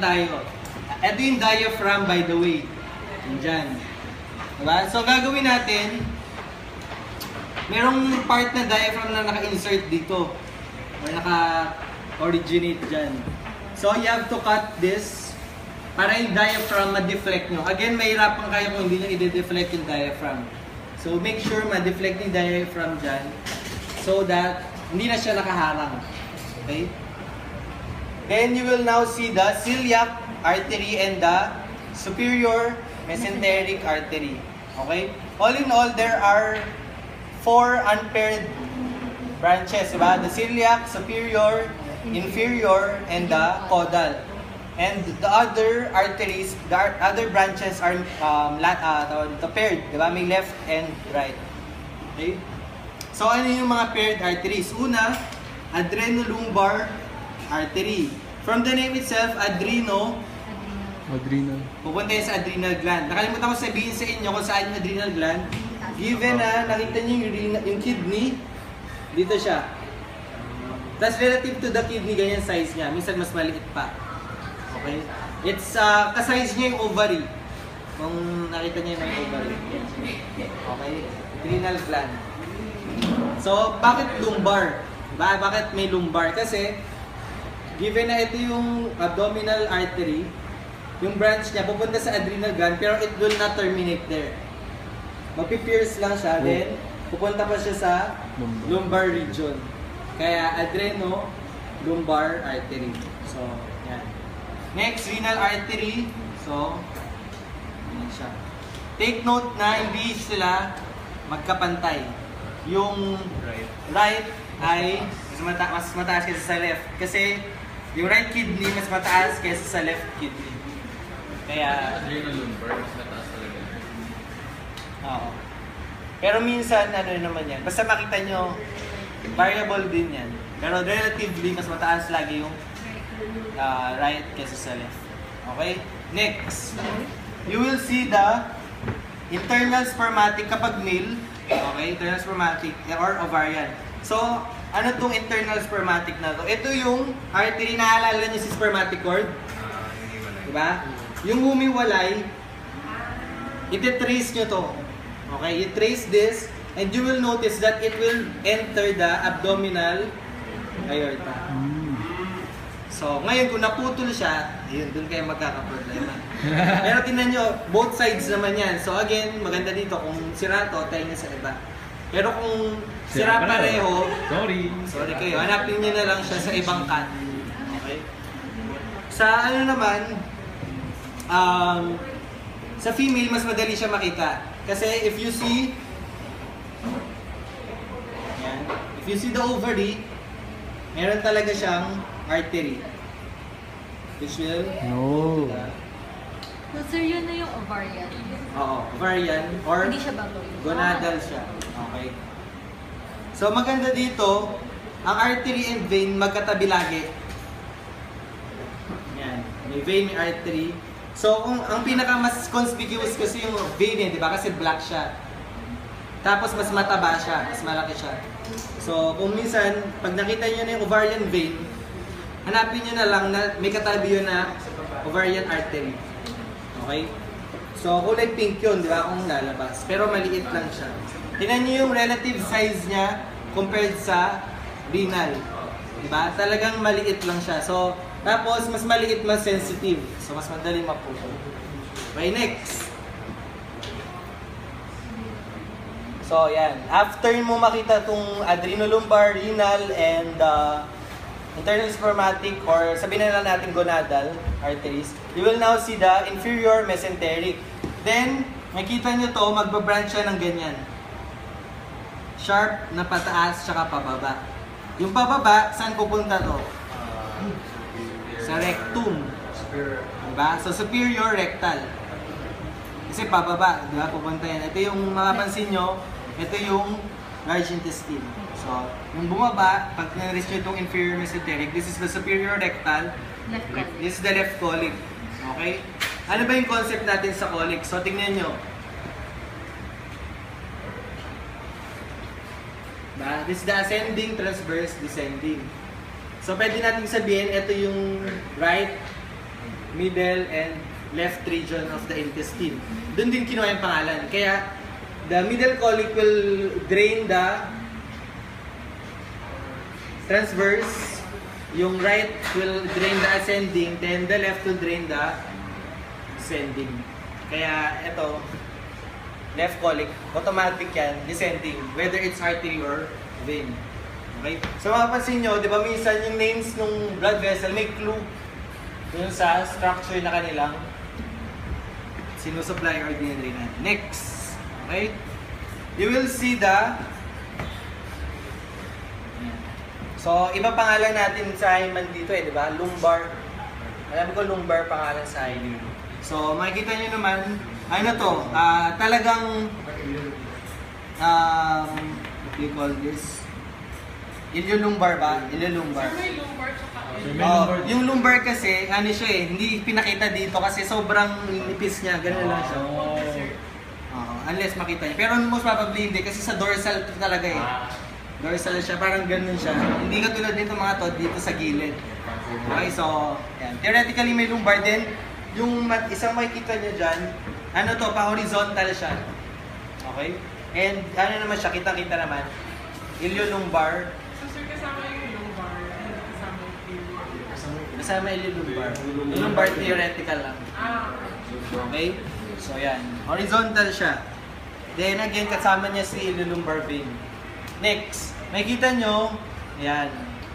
tayo. Ito yung diaphragm, by the way. Diyan. Diba? So, gagawin natin, merong part na diaphragm na naka-insert dito. Or naka-originate dyan. So, you have to cut this para yung diaphragm ma-deflect nyo. Again, mahirapan kayo kung hindi nyo i-deflect yung diaphragm. So, make sure ma-deflect yung diaphragm dyan so that hindi na siya nakaharang. Okay? Then, you will now see the celiac artery and the superior mesenteric artery. Okay? All in all, there are 4 unpaired branches, diba? The celiac, superior, inferior, and the caudal. And the other arteries, the other branches are paired, diba? May left and right. Okay? So, ano yung mga paired arteries? Una, adrenolumbar artery. From the name itself, adrenal. Pupunta yan sa adrenal gland. Nakalimutan ko sabihin sa inyo kung saan yung adrenal gland. Given na nakita nyo yung kidney, dito siya. Tapos relative to the kidney, ganyan size niya. Minsan mas maliit pa. Okay? It's, ka-size niya yung ovary. Kung nakita niyo yung ovary. Okay? Adrenal gland. So, bakit lumbar? Bakit may lumbar? Kasi, given na ito yung abdominal artery, yung branch niya pupunta sa adrenal gland, pero it will not terminate there. Magpipierce lang siya, then pupunta pa siya sa lumbar region. Kaya adreno-lumbar artery. So, yan. Next, renal artery. So, yan siya. Take note na hindi sila magkapantay. Yung right ay mas mataas kaysa sa left. Kasi yung right kidney mas mataas kaysa sa left kidney. Kaya adrenolumbar mas mataas talaga. Oo. Pero minsan ano naman yan. Basta makita nyo variable din yan. Pero relatively mas mataas lagi yung right kaysa sa left. Okay? Next. You will see the internal spermatic kapag male. Okay? Internal spermatic or ovarian. So, ano tong internal spermatic na to? Ito yung artery, naalala nyo si spermatic cord? Diba? Yung humiwalay, iti-trace nyo to. Okay? You trace this and you will notice that it will enter the abdominal aorta. So, ngayon kung naputol siya, ayun, dun kayo magkakaproblema. Pero tingnan nyo, both sides naman yan. So again, maganda dito kung sira to, tayo niya sa iba. Pero kung sira pareho, sorry kayo, hanapin nyo na lang siya sa ibang cut. Okay? Sa ano naman, sa female, mas madali siya makita. Kasi if you see, yan, if you see the ovary, meron talaga siyang artery. Which will? No. So, sir, yun na yung ovarian. Oo, ovarian or Hindi siya bago. gonadal siya. Okay. So maganda dito, ang artery and vein magkatabi lagi. Yan, may vein, may artery. So kung ang pinaka mas conspicuous kasi yung vein eh, di ba? Kasi black siya. Tapos mas mataba siya, mas malaki siya. So kung minsan, pag nakita niyo na yung ovarian vein, hanapin niyo na lang na may katabi yun na ovarian artery. Okay? So, kulay pink yun, di ba? Kung lalabas. Pero maliit lang siya. Tingnan niyo yung relative size niya compared sa renal. Di ba? Talagang maliit lang siya. So, tapos, mas maliit, mas sensitive. So, mas madali maputol. Okay, next. So, yan. After mo makita itong adrenolumbar, renal, and internal spermatic, or sabihin na lang natin gonadal arteries, you will now see the inferior mesenteric. Then, makita nyo to, magbabranch siya ng ganyan. Sharp na pataas, tsaka pababa. Yung pababa, saan pupunta to? Sa rectum. Diba? So, superior rectal. Kasi pababa, diba? Pupunta yan. Ito yung mapapansin nyo, ito yung large intestine. So, yung bumaba, pag na-reach nyo itong inferior mesenteric, this is the superior rectal, this is the left colic. Okay? Ano ba yung concept natin sa colic? So, tingnan nyo. This is the ascending, transverse, descending. So, pwede natin sabihin, ito yung right, middle, and left region of the intestine. Doon din kinuha yung pangalan. Kaya, the middle colic will drain the transverse, yung right will drain the ascending, then the left will drain the descending. Kaya, ito, left colic, automatic yan, descending, whether it's artery or vein. Okay? So mapapansin nyo, di ba minsan yung names ng blood vessel may clue dun sa structure na kanilang sinusupply or dinidrainan. Next, okay? You will see the so, iba pangalan natin sa hymen dito di ba? Lumbar. Alam ko lumbar pangalan sa hymen. So, makikita nyo naman, ano to, talagang, what do you call this? Iliolumbar ba? Iliolumbar. Sir, may lumbar tsaka Yung lumbar kasi, ano siya hindi pinakita dito kasi sobrang nipis niya, ganun lang siya. Unless makita niya. Pero most probably hindi kasi sa dorsal talaga Dorsal siya, parang ganun siya. Hindi katulad nito mga to, dito sa gilid. Okay, so, yan. Theoretically may lumbar din. Yung isang makikita niyo dyan, ano to, pa-horizontal siya. Okay? And ano naman siya, kita-kita naman. Iliolumbar. So, sir, kasama yung lumbar. Kasama yung field. Kasama iliolumbar. Lumbar theoretical lang. Okay? So, yan. Horizontal siya. Then again, kasama niya si iliolumbar vein. Next, makikita nyo, yan.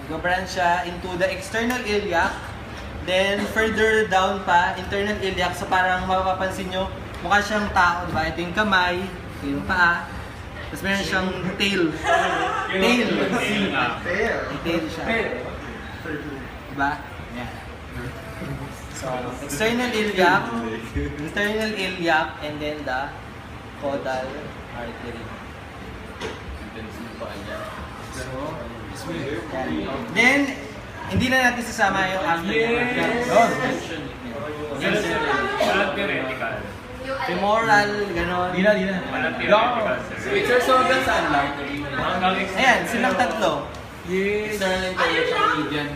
Nag-branch siya into the external iliac. Then, further down pa, internal iliac. So, parang mapapansin nyo, mukha siyang tao, diba? Ito yung kamay, ito yung paa. Tapos meron siyang tail. Tail. May tail siya. Diba? Yan. So, external iliac, internal iliac, and then the caudal artery. So, yan. Then, hindi na natin sasama yung after. Walang theoretical. Femoral, gano'n. Di na. Walang theoretical, sir. Sir, so hanggang saan lang? Hanggang Ayan, silang tatlo. Yes. Ayun lang! Median.